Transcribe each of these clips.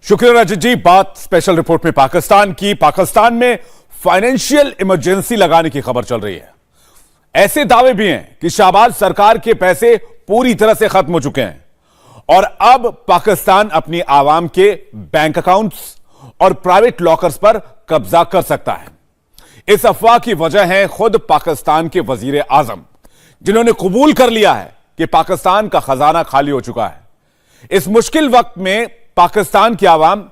शुक्रिया रजत जी। बात special report में पाकिस्तान में फाइनेंशियल इमरजेंसी लगाने की खबर चल रही है। ऐसे दावे भी हैं कि शहबाज सरकार के पैसे पूरी तरह से खत्म हो चुके हैं और अब पाकिस्तान अपनी आवाम के बैंक अकाउंट्स और प्राइवेट लॉकर्स पर कब्जा कर सकता है। इस अफवाह की वजह है खुद पाकिस्तान के वजीर आजम, जिन्होंने कबूल कर लिया है कि पाकिस्तान का खजाना खाली हो चुका है। इस मुश्किल वक्त में पाकिस्तान की आवाम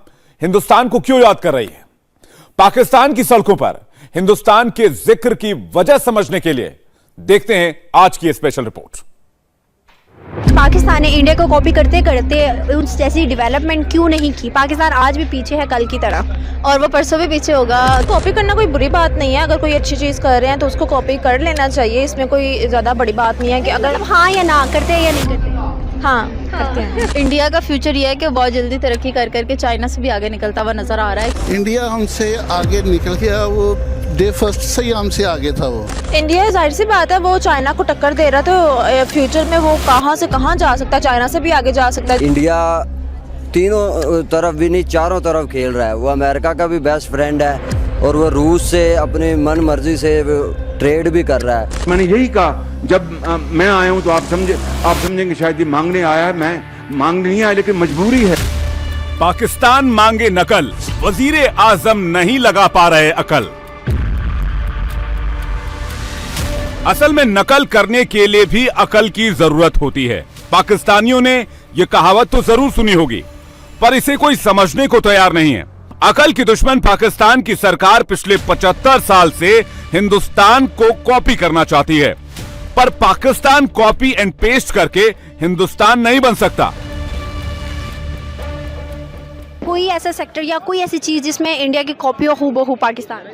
हिंदुस्तान को क्यों याद कर रही है? पाकिस्तान की सड़कों पर हिंदुस्तान के जिक्र की वजह समझने के लिए देखते हैं आज की स्पेशल रिपोर्ट। पाकिस्तान ने इंडिया को कॉपी करते करते उस जैसी डेवलपमेंट क्यों नहीं की? पाकिस्तान आज भी पीछे है कल की तरह और वो परसों भी पीछे होगा। कॉपी करना कोई बुरी बात नहीं है, अगर कोई अच्छी चीज़ कर रहे हैं तो उसको कॉपी कर लेना चाहिए। इसमें कोई ज़्यादा बड़ी बात नहीं है कि अगर हाँ या ना करते हैं या नहीं करते। हाँ करते हैं। इंडिया का फ्यूचर ये है कि बहुत जल्दी तरक्की कर करके चाइना से भी आगे निकलता हुआ नजर आ रहा है। इंडिया हमसे आगे निकल गया, वो डे फर्स्ट से ही हमसे आगे था। वो इंडिया जाहिर सी बात है वो चाइना को टक्कर दे रहा तो फ्यूचर में वो कहाँ से कहाँ जा सकता है, चाइना से भी आगे जा सकता है। इंडिया तीनों तरफ भी नहीं, चारों तरफ खेल रहा है। वो अमेरिका का भी बेस्ट फ्रेंड है और वो रूस से अपनी मन मर्जी से ट्रेड भी कर रहा है। मैंने यही कहा जब मैं आया हूं तो आप समझेंगे शायद ये मांगने आया है। मैं मांगने नहीं आया, लेकिन मजबूरी है। पाकिस्तान मांगे नकल, वजीर आजम नहीं लगा पा रहे अकल। असल में नकल करने के लिए भी अकल की जरूरत होती है। पाकिस्तानियों ने यह कहावत तो जरूर सुनी होगी, पर इसे कोई समझने को तैयार नहीं है। अकल की दुश्मन पाकिस्तान की सरकार पिछले 75 साल से हिंदुस्तान को कॉपी करना चाहती है, पर पाकिस्तान कॉपी एंड पेस्ट करके हिंदुस्तान नहीं बन सकता। कोई ऐसा सेक्टर या कोई ऐसी चीज जिसमें इंडिया की कॉपी हो हूबहू पाकिस्तान में?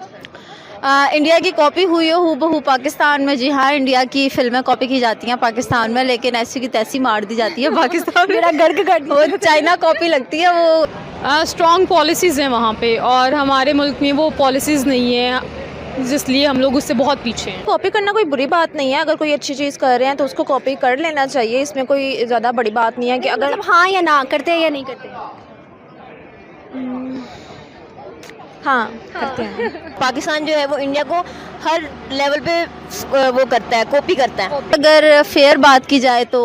इंडिया की कॉपी हुई हो हूबहू पाकिस्तान में। जी हाँ, इंडिया की फिल्में कॉपी की जाती हैं पाकिस्तान में, लेकिन ऐसी की तैसी मार दी जाती है पाकिस्तान में। मेरा घर का वो चाइना कॉपी लगती है। वो स्ट्रॉन्ग पॉलिसीज़ हैं वहाँ पे और हमारे मुल्क में वो पॉलिसीज़ नहीं है, इसलिए हम लोग उससे बहुत पीछे हैं। कॉपी करना कोई बुरी बात नहीं है, अगर कोई अच्छी चीज़ कर रहे हैं तो उसको कॉपी कर लेना चाहिए। इसमें कोई ज़्यादा बड़ी बात नहीं है कि अगर हाँ या ना करते हैं या नहीं करते। हाँ करते हैं। पाकिस्तान जो है वो इंडिया को हर लेवल पे वो करता है, कॉपी करता है। अगर फेयर बात की जाए तो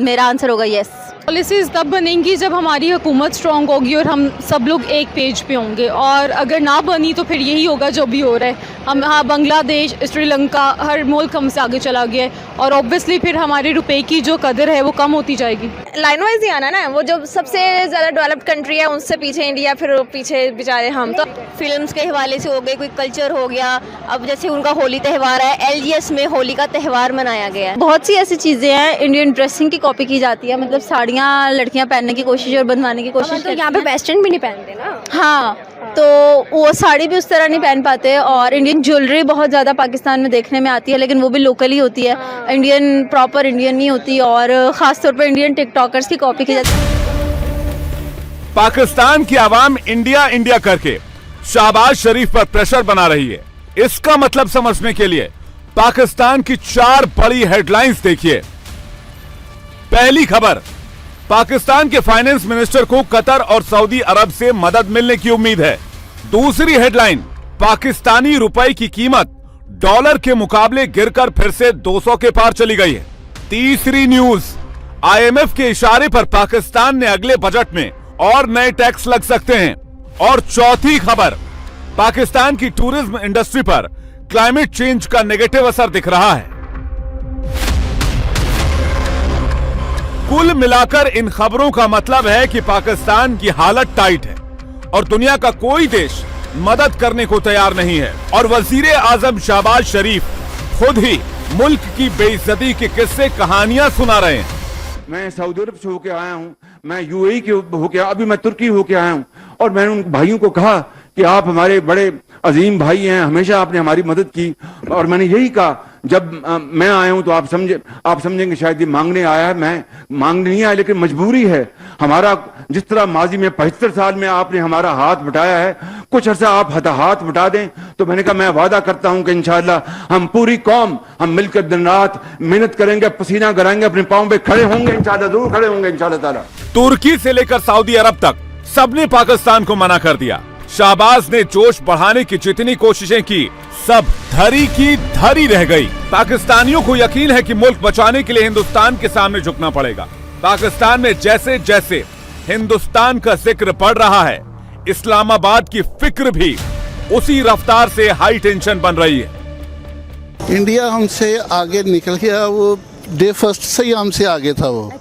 मेरा आंसर होगा यस। पॉलिसीज़ तब बनेंगी जब हमारी हुकूमत स्ट्रॉन्ग होगी और हम सब लोग एक पेज पे होंगे, और अगर ना बनी तो फिर यही होगा जो भी हो रहा है। हम हाँ, बांग्लादेश, श्रीलंका, हर मुल्क हमसे आगे चला गया है और ऑब्वियसली फिर हमारे रुपए की जो कदर है वो कम होती जाएगी। लाइन वाइज ही आना ना, वो जो सबसे ज़्यादा डेवलप्ड कंट्री है उनसे पीछे इंडिया, फिर पीछे बेचारे हम। तो फिल्म्स के हवाले से हो गए, कोई कल्चर हो गया। अब जैसे उनका होली त्यौहार है, LGS में होली का त्यौहार मनाया गया है। बहुत सी ऐसी चीज़ें हैं। इंडियन ड्रेसिंग की कॉपी की जाती है, मतलब साड़ियाँ लड़कियाँ पहनने की कोशिश और बनवाने की कोशिश। तो यहाँ पे वेस्टर्न भी नहीं पहनते ना। हाँ, तो वो साड़ी भी उस तरह नहीं पहन पाते। और इंडियन ज्वेलरी बहुत ज़्यादा पाकिस्तान में देखने में आती है, लेकिन वो भी लोकल ही होती है, इंडियन प्रॉपर इंडियन नहीं होती। और ख़ासतौर पर इंडियन टिकटॉकर्स की कॉपी की जाती है। पाकिस्तान की आवाम इंडिया इंडिया करके शहबाज शरीफ पर प्रेशर बना रही है। इसका मतलब समझने के लिए पाकिस्तान की 4 बड़ी हेडलाइंस देखिए। पहली खबर, पाकिस्तान के फाइनेंस मिनिस्टर को कतर और सऊदी अरब से मदद मिलने की उम्मीद है। दूसरी हेडलाइन, पाकिस्तानी रुपए की कीमत डॉलर के मुकाबले गिरकर फिर से 200 के पार चली गई है। तीसरी न्यूज, IMF के इशारे पर पाकिस्तान ने अगले बजट में और नए टैक्स लग सकते हैं। और चौथी खबर, पाकिस्तान की टूरिज्म इंडस्ट्री पर क्लाइमेट चेंज का नेगेटिव असर दिख रहा है। कुल मिलाकर इन खबरों का मतलब है कि पाकिस्तान की हालत टाइट है और दुनिया का कोई देश मदद करने को तैयार नहीं है। और वजीर आजम शहबाज शरीफ खुद ही मुल्क की बेइज्जती के किस्से कहानियां सुना रहे हैं। मैं सऊदी अरब से होके आया हूं, मैं UAE के होके, अभी मैं तुर्की होके आया हूं, और मैंने उन भाइयों को कहा कि आप हमारे बड़े अजीम भाई हैं, हमेशा आपने हमारी मदद की। और मैंने यही कहा जब मैं आया हूं तो आप समझेंगे शायद ये मांगने आया है। मैं मांगने नहीं आया, लेकिन मजबूरी है। हमारा जिस तरह माजी में 75 साल में आपने हमारा हाथ बटाया है, कुछ अर्सा आप हाथ बटा दें। तो मैंने कहा मैं वादा करता हूं कि इंशाअल्लाह हम पूरी कौम हम मिलकर दिन रात मेहनत करेंगे, पसीना गराएंगे, अपने पांव पे खड़े होंगे, इंशाअल्लाह जरूर खड़े होंगे इंशाअल्लाह ताला। तुर्की से लेकर सऊदी अरब तक सबने पाकिस्तान को मना कर दिया। शाहबाज ने जोश बढ़ाने की जितनी कोशिशें की, सब धरी की धरी रह गई। पाकिस्तानियों को यकीन है कि मुल्क बचाने के लिए हिंदुस्तान के सामने झुकना पड़ेगा। पाकिस्तान में जैसे जैसे हिंदुस्तान का जिक्र बढ़ रहा है, इस्लामाबाद की फिक्र भी उसी रफ्तार से हाई टेंशन बन रही है। इंडिया हमसे आगे निकल गया, वो डे फर्स्ट से ही हमसे आगे था वो।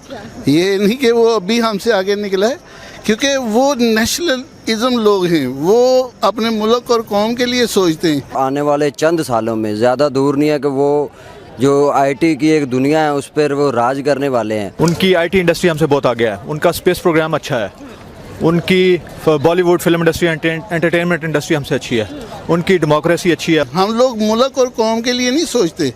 ये नहीं कि वो अभी हमसे आगे निकला है, क्योंकि वो नेशनलिज्म लोग हैं, वो अपने मुल्क और कौम के लिए सोचते हैं। आने वाले चंद सालों में ज़्यादा दूर नहीं है कि वो जो आईटी की एक दुनिया है उस पर वो राज करने वाले हैं। उनकी आईटी इंडस्ट्री हमसे बहुत आगे है, उनका स्पेस प्रोग्राम अच्छा है, उनकी Bollywood film industry entertainment industry हमसे अच्छी है, उनकी डेमोक्रेसी अच्छी है। हम लोग मुल्क और कौम के लिए नहीं सोचते,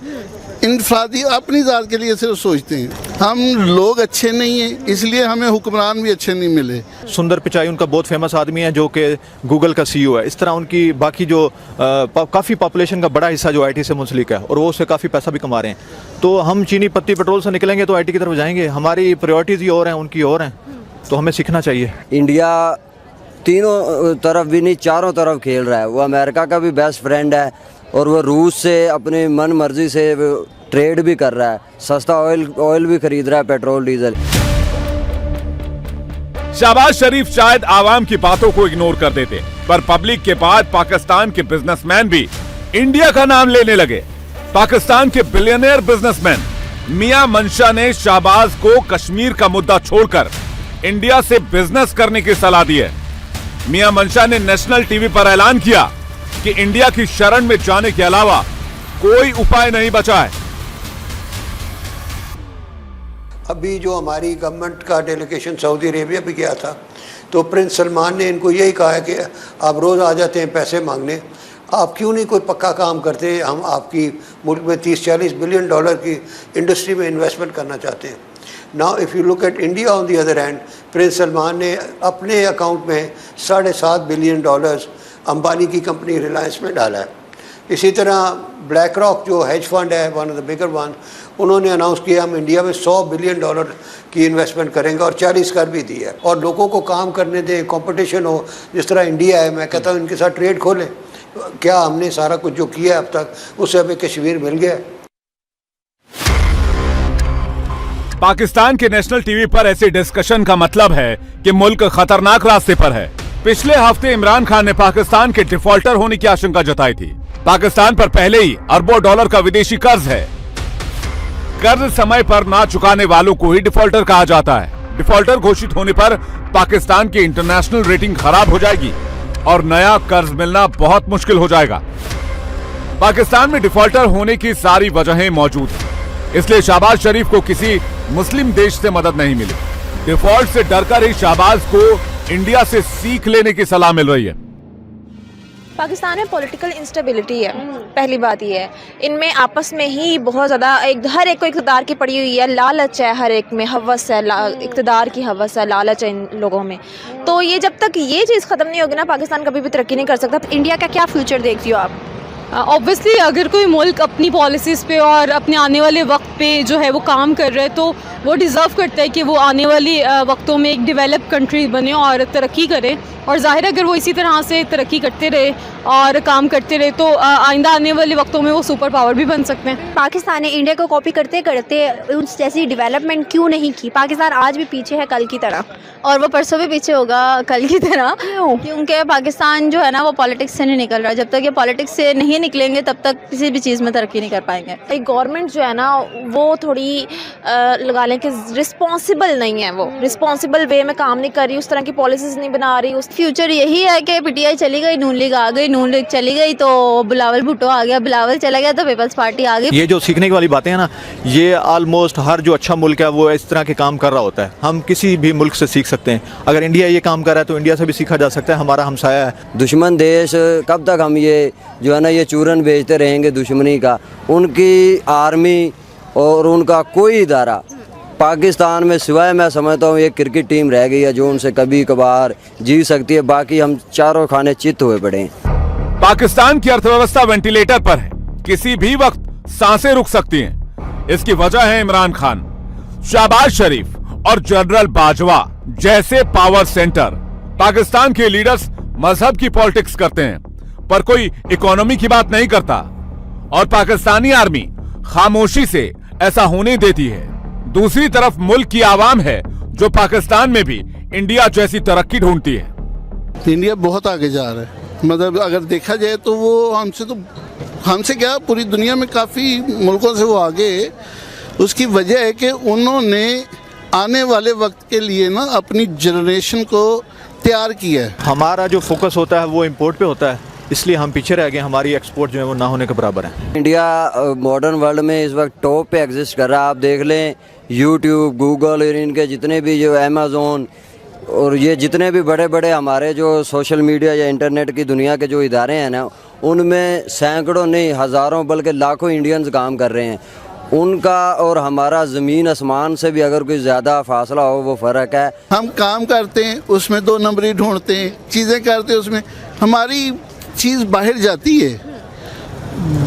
इनफरादी अपनी ज़ात के लिए सिर्फ सोचते हैं। हम लोग अच्छे नहीं हैं, इसलिए हमें हुक्मरान भी अच्छे नहीं मिले। सुंदर पिचाई उनका बहुत फेमस आदमी है, जो कि गूगल का सीईओ है। इस तरह उनकी बाकी जो काफ़ी पॉपुलेशन का बड़ा हिस्सा जो आईटी से मुंसलिक है, और वो उससे काफ़ी पैसा भी कमा रहे हैं। तो हम चीनी पत्ती पेट्रोल से निकलेंगे तो आईटी की तरफ जाएंगे। हमारी प्रायोरिटीज़ ही और हैं, उनकी और हैं, तो हमें सीखना चाहिए। इंडिया तीनों तरफ भी नहीं, चारों तरफ खेल रहा है। वो अमेरिका का भी बेस्ट फ्रेंड है, और वो रूस से अपनी मन मर्जी से ट्रेड भी कर रहा है, सस्ता ऑयल भी खरीद रहा है, पेट्रोल डीजल। शहबाज शरीफ शायद आवाम की बातों को इग्नोर कर देते, पर पब्लिक के बाद पाकिस्तान के बिजनेसमैन भी इंडिया का नाम लेने लगे। पाकिस्तान के बिलियनियर बिजनेसमैन मियां मंशा ने शहबाज को कश्मीर का मुद्दा छोड़कर इंडिया से बिजनेस करने की सलाह दी है। मियां मंशा ने नेशनल टीवी पर ऐलान किया कि इंडिया की शरण में जाने के अलावा कोई उपाय नहीं बचा है। अभी जो हमारी गवर्नमेंट का डेलीगेशन सऊदी अरेबिया भी गया था, तो प्रिंस सलमान ने इनको यही कहा है कि आप रोज़ आ जाते हैं पैसे मांगने, आप क्यों नहीं कोई पक्का काम करते, हम आपकी मुल्क में 30-40 बिलियन डॉलर की इंडस्ट्री में इन्वेस्टमेंट करना चाहते हैं। Now if you look at India on the other hand, Prince Salman ने अपने अकाउंट में 7.5 बिलियन डॉलर्स अंबानी की कंपनी रिलायंस में डाला है। इसी तरह ब्लैक रॉक जो हेज फंड है, one of the bigger one, उन्होंने अनाउंस किया हम इंडिया में 100 बिलियन डॉलर की इन्वेस्टमेंट करेंगे, और 40 कर भी दी है। और लोगों को काम करने दें, कंपटीशन हो, जिस तरह इंडिया है। मैं कहता हूँ इनके साथ ट्रेड खोलें। क्या हमने सारा कुछ जो किया है अब तक, उससे हमें कश्मीर मिल गया है। पाकिस्तान के नेशनल टीवी पर ऐसे डिस्कशन का मतलब है कि मुल्क खतरनाक रास्ते पर है। पिछले हफ्ते इमरान खान ने पाकिस्तान के डिफॉल्टर होने की आशंका जताई थी। पाकिस्तान पर पहले ही अरबों डॉलर का विदेशी कर्ज है। कर्ज समय पर ना चुकाने वालों को ही डिफॉल्टर कहा जाता है। डिफॉल्टर घोषित होने पर पाकिस्तान की इंटरनेशनल रेटिंग खराब हो जाएगी और नया कर्ज मिलना बहुत मुश्किल हो जाएगा। पाकिस्तान में डिफॉल्टर होने की सारी वजहें मौजूद हैं, इसलिए शहबाज शरीफ को किसी मुस्लिम देश से मदद नहीं मिली। डिफॉल्ट से डरकर ही शहबाज को इंडिया से सीख लेने की सलाह मिल रही है। पाकिस्तान में पॉलिटिकल इंस्टेबिलिटी है, पहली बात ये है। इनमें आपस में ही बहुत ज़्यादा हर एक को इक़्तिदार की पड़ी हुई है, लालच है, हर एक में हवस है, इक़्तिदार की हवस है, लालच है इन लोगों में। तो ये जब तक ये चीज़ ख़त्म नहीं होगी ना, पाकिस्तान कभी भी तरक्की नहीं कर सकता। इंडिया का क्या फ्यूचर देखती हो आप? ऑब्वियसली अगर कोई मुल्क अपनी पॉलिसीज़ पे और अपने आने वाले वक्त पे जो है वो काम कर रहा है, तो वो डिज़र्व करता है कि वो आने वाली वक्तों में एक डेवलप कंट्री बने और तरक्की करे। और ज़ाहिर है अगर वो इसी तरह से तरक्की करते रहे और काम करते रहे तो आइंदा आने वाले वक्तों में वो सुपर पावर भी बन सकते हैं। पाकिस्तान ने इंडिया को कॉपी करते करते उस जैसी डेवलपमेंट क्यों नहीं की? पाकिस्तान आज भी पीछे है कल की तरह, और वो परसों भी पीछे होगा कल की तरह। क्योंकि पाकिस्तान जो है ना वो पॉलिटिक्स से नहीं निकल रहा। जब तक ये पॉलिटिक्स से नहीं निकलेंगे तब तक किसी भी चीज़ में तरक्की नहीं कर पाएंगे। एक गवर्नमेंट जो है ना वो थोड़ी लगा लें कि रिस्पॉन्सिबल नहीं है, वो रिस्पॉन्सिबल वे में काम नहीं कर रही, उस तरह की पॉलिसीज़ नहीं बना रही। उस फ्यूचर यही है कि पीटीआई चली गई, नून लीग आ गई, नून लीग चली गई तो बिलावल भुट्टो आ गया, बिलावल चला गया तो पीपल्स पार्टी आ गई। ये जो सीखने की वाली बातें हैं ना, ये ऑलमोस्ट हर जो अच्छा मुल्क है वो इस तरह के काम कर रहा होता है। हम किसी भी मुल्क से सीख सकते हैं। अगर इंडिया ये काम कर रहा है तो इंडिया से भी सीखा जा सकता है, हमारा हमसाया है। दुश्मन देश कब तक हम ये जो है ना ये चूरन बेचते रहेंगे दुश्मनी का? उनकी आर्मी और उनका कोई इदारा पाकिस्तान में सिवाय मैं समझता हूँ एक क्रिकेट टीम रह गई है जो उनसे कभी कभार जीत सकती है, बाकी हम चारों खाने चित हुए पड़े हैं। पाकिस्तान की अर्थव्यवस्था वेंटिलेटर पर है, किसी भी वक्त सांसें रुक सकती हैं। इसकी वजह है इमरान खान, शहबाज शरीफ और जनरल बाजवा जैसे पावर सेंटर। पाकिस्तान के लीडर्स मजहब की पॉलिटिक्स करते हैं, पर कोई इकोनॉमी की बात नहीं करता और पाकिस्तानी आर्मी खामोशी से ऐसा होने देती है। दूसरी तरफ मुल्क की आवाम है जो पाकिस्तान में भी इंडिया जैसी तरक्की ढूंढती है। इंडिया बहुत आगे जा रहा है, मतलब अगर देखा जाए तो वो हमसे क्या पूरी दुनिया में काफ़ी मुल्कों से वो आगे है। उसकी वजह है कि उन्होंने आने वाले वक्त के लिए ना अपनी जनरेशन को तैयार किया है। हमारा जो फोकस होता है वो इम्पोर्ट पे होता है, इसलिए हम पीछे रह गए। हमारी एक्सपोर्ट जो है वो ना होने के बराबर है। इंडिया मॉडर्न वर्ल्ड में इस वक्त टॉप पे एग्जिस्ट कर रहा है। आप देख लें यूट्यूब, गूगल और इनके जितने भी जो अमेज़ोन और ये जितने भी बड़े बड़े हमारे जो सोशल मीडिया या इंटरनेट की दुनिया के जो इदारे हैं ना, उनमें सैकड़ों नहीं हज़ारों बल्कि लाखों इंडियंस काम कर रहे हैं। उनका और हमारा ज़मीन आसमान से भी अगर कोई ज़्यादा फासला हो, वो फ़र्क है। हम काम करते हैं उसमें 2 नंबरी ढूंढते हैं, चीज़ें करते हैं उसमें, हमारी चीज़ बाहर जाती है,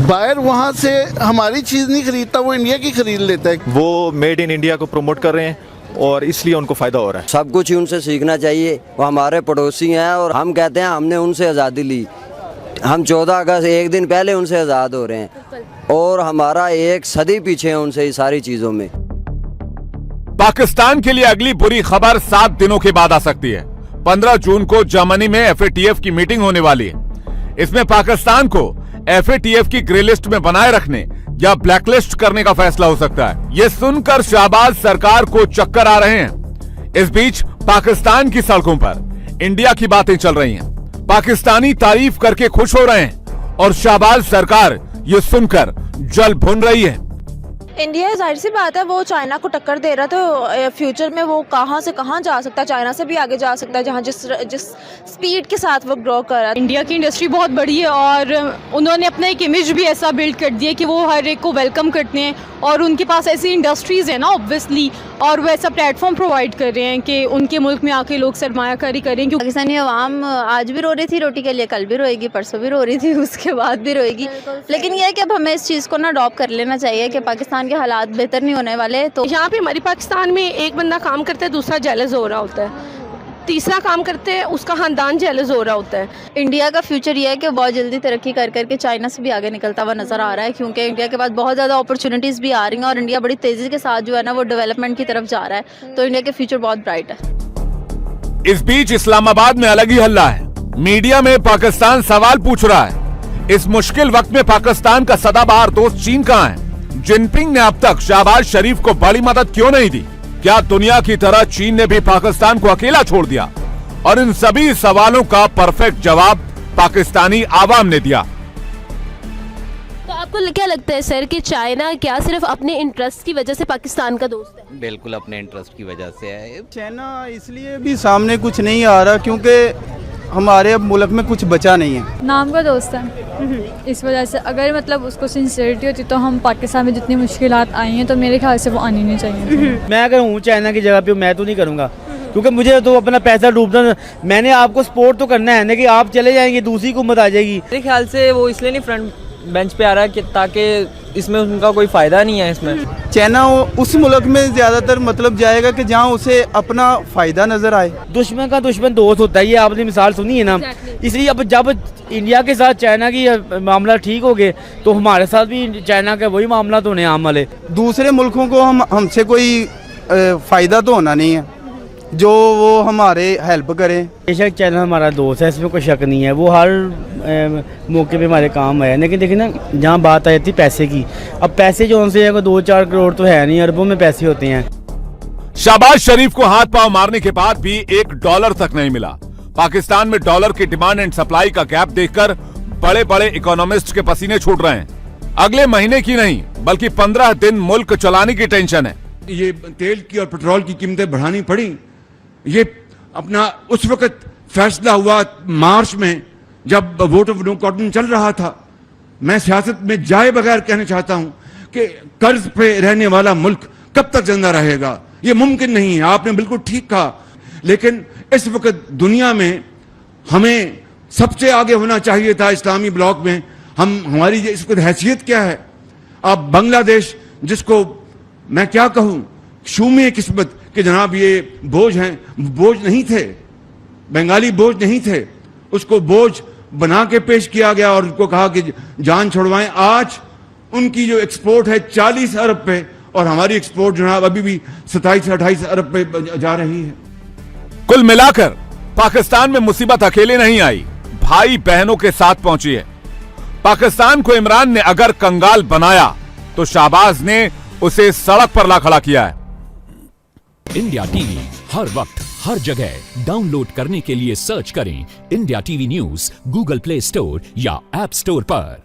बाहर वहाँ से हमारी चीज़ नहीं खरीदता, वो इंडिया की खरीद लेता है। वो मेड इन इंडिया को प्रमोट कर रहे हैं और इसलिए उनको फ़ायदा हो रहा है। सब कुछ ही उनसे सीखना चाहिए। वो हमारे पड़ोसी हैं और हम कहते हैं हमने उनसे आज़ादी ली। हम 14 अगस्त एक दिन पहले उनसे आज़ाद हो रहे हैं और हमारा 1 सदी पीछे है उनसे इस सारी चीज़ों में। पाकिस्तान के लिए अगली बुरी खबर 7 दिनों के बाद आ सकती है। 15 जून को जर्मनी में FATF की मीटिंग होने वाली है। इसमें पाकिस्तान को FATF की ग्रे लिस्ट में बनाए रखने या ब्लैकलिस्ट करने का फैसला हो सकता है। ये सुनकर शहबाज सरकार को चक्कर आ रहे हैं। इस बीच पाकिस्तान की सड़कों पर इंडिया की बातें चल रही हैं। पाकिस्तानी तारीफ करके खुश हो रहे हैं और शहबाज सरकार ये सुनकर जल भुन रही है। इंडिया जाहिर सी बात है वो चाइना को टक्कर दे रहा है, तो फ्यूचर में वो कहाँ से कहाँ जा सकता है, चाइना से भी आगे जा सकता है, जहाँ जिस स्पीड के साथ वो ग्रो कर रहा है। इंडिया की इंडस्ट्री बहुत बड़ी है और उन्होंने अपना एक इमेज भी ऐसा बिल्ड कर दिया कि वो हर एक को वेलकम करते हैं और उनके पास ऐसी इंडस्ट्रीज़ है ना ऑब्वियसली, और वो ऐसा प्लेटफॉर्म प्रोवाइड कर रहे हैं कि उनके मुल्क में आके लोग सरमायाकारी करें। क्योंकि पाकिस्तानी अवाम आज भी रो रही थी रोटी के लिए, कल भी रोएगी, परसों भी रो रही थी, उसके बाद भी रोएगी। लेकिन यह है कि अब हमें इस चीज़ को ना अडॉप्ट कर लेना चाहिए कि पाकिस्तान के हालात बेहतर नहीं होने वाले। तो यहाँ पे हमारी पाकिस्तान में एक बंदा काम करता है, दूसरा जेलस हो रहा होता है, तीसरा काम करते हैं उसका खानदान जेलस हो रहा होता है। इंडिया का फ्यूचर ये है कि बहुत जल्दी तरक्की कर करके चाइना से भी आगे निकलता हुआ नजर आ रहा है, क्योंकि इंडिया के पास बहुत ज़्यादा अपॉर्चुनिटीज़ भी आ रही हैं और इंडिया बड़ी तेज़ी के साथ जो है ना वो डेवलपमेंट की तरफ जा रहा है। तो इंडिया के फ्यूचर बहुत ब्राइट है। इस बीच इस्लामाबाद में अलग ही हल्ला है। मीडिया में पाकिस्तान सवाल पूछ रहा है, इस मुश्किल वक्त में पाकिस्तान का सदाबहार दोस्त चीन कहां है? जिनपिंग ने अब तक शहबाज शरीफ को बड़ी मदद क्यों नहीं दी? क्या दुनिया की तरह चीन ने भी पाकिस्तान को अकेला छोड़ दिया? और इन सभी सवालों का परफेक्ट जवाब पाकिस्तानी आवाम ने दिया। तो आपको क्या लगता है सर कि चाइना क्या सिर्फ अपने इंटरेस्ट की वजह से पाकिस्तान का दोस्त है? बिल्कुल अपने इंटरेस्ट की वजह से है। चाइना इसलिए भी सामने कुछ नहीं आ रहा क्योंकि हमारे अब मुल्क में कुछ बचा नहीं है। नाम का दोस्त है, इस वजह से अगर मतलब उसको सिंसियरिटी होती तो हम पाकिस्तान में जितनी मुश्किलात आई हैं तो मेरे ख्याल से वो आनी नहीं चाहिए। मैं अगर हूँ चाइना की जगह पे मैं तो नहीं करूँगा, क्योंकि मुझे तो अपना पैसा डूबना, मैंने आपको सपोर्ट तो करना है ना कि आप चले जाएंगे दूसरी हुकूमत आ जाएगी। मेरे ख्याल से वो इसलिए नहीं फ्रंट बेंच पे आ रहा है कि ताकि इसमें उनका कोई फ़ायदा नहीं है। इसमें चाइना उस मुल्क में ज़्यादातर मतलब जाएगा कि जहाँ उसे अपना फ़ायदा नज़र आए। दुश्मन का दुश्मन दोस्त होता है, ये आपने मिसाल सुनी है ना। इसलिए अब जब इंडिया के साथ चाइना की मामला ठीक हो गए तो हमारे साथ भी चाइना के वही मामला तो होने आम वाले। दूसरे मुल्कों को हमसे कोई फ़ायदा तो होना नहीं है जो वो हमारे हेल्प करें। बेशक चाइना हमारा दोस्त है, इसमें कोई शक नहीं है, वो हर मौके पे हमारे काम है। लेकिन देखिए ना, जहाँ बात आ जाती है पैसे की, अब पैसे जो उनसे 2-4 करोड़ तो है नहीं, अरबों में पैसे होते हैं। शहबाज शरीफ को हाथ पांव मारने के बाद भी $1 तक नहीं मिला। पाकिस्तान में डॉलर की डिमांड एंड सप्लाई का गैप देखकर बड़े बड़े इकोनॉमिस्ट के पसीने छूट रहे हैं। अगले महीने की नहीं बल्कि 15 दिन मुल्क चलाने की टेंशन है। ये तेल की और पेट्रोल की कीमतें बढ़ानी पड़ी, ये अपना उस वक्त फैसला हुआ मार्च में जब वोट ऑफ नो कॉन्फिडेंस चल रहा था। मैं सियासत में जाए बगैर कहना चाहता हूं कि कर्ज पे रहने वाला मुल्क कब तक जिंदा रहेगा, ये मुमकिन नहीं है। आपने बिल्कुल ठीक कहा, लेकिन इस वक्त दुनिया में हमें सबसे आगे होना चाहिए था इस्लामी ब्लॉक में। हमारी इस वक्त हैसियत क्या है? अब बांग्लादेश, जिसको मैं क्या कहूं, शूमे किस्मत कि जनाब ये बोझ हैं, बोझ नहीं थे, बंगाली बोझ नहीं थे, उसको बोझ बना के पेश किया गया और उसको कहा कि जान छुड़वाएं। आज उनकी जो एक्सपोर्ट है 40 अरब पे और हमारी एक्सपोर्ट जनाब अभी भी 27-28 अरब पे जा रही है। कुल मिलाकर पाकिस्तान में मुसीबत अकेले नहीं आई, भाई बहनों के साथ पहुंची है। पाकिस्तान को इमरान ने अगर कंगाल बनाया तो शाहबाज ने उसे सड़क पर ला खड़ा किया है। इंडिया टीवी हर वक्त हर जगह डाउनलोड करने के लिए सर्च करें India TV news Google play store या ऐप स्टोर पर।